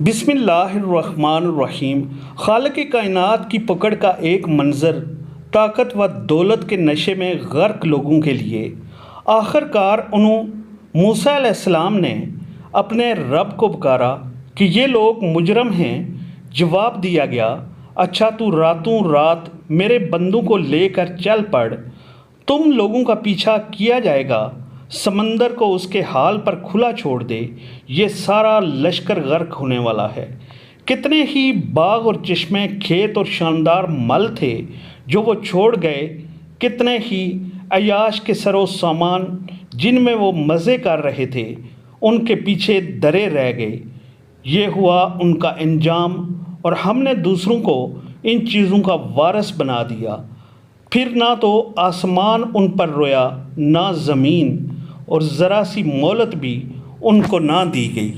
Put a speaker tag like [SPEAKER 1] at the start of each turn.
[SPEAKER 1] بسم اللہ الرحمن الرحیم۔ خالق کائنات کی پکڑ کا ایک منظر طاقت و دولت کے نشے میں غرق لوگوں کے لیے آخر کار انہوں موسیٰ علیہ السلام نے اپنے رب کو پکارا کہ یہ لوگ مجرم ہیں۔ جواب دیا گیا، اچھا تو راتوں رات میرے بندوں کو لے کر چل پڑ، تم لوگوں کا پیچھا کیا جائے گا، سمندر کو اس کے حال پر کھلا چھوڑ دے، یہ سارا لشکر غرق ہونے والا ہے۔ کتنے ہی باغ اور چشمے، کھیت اور شاندار مل تھے جو وہ چھوڑ گئے، کتنے ہی عیاش کے سر و سامان جن میں وہ مزے کر رہے تھے ان کے پیچھے درے رہ گئے۔ یہ ہوا ان کا انجام، اور ہم نے دوسروں کو ان چیزوں کا وارث بنا دیا۔ پھر نہ تو آسمان ان پر رویا، نہ زمین، اور ذرا سی مہلت بھی ان کو نہ دی گئی۔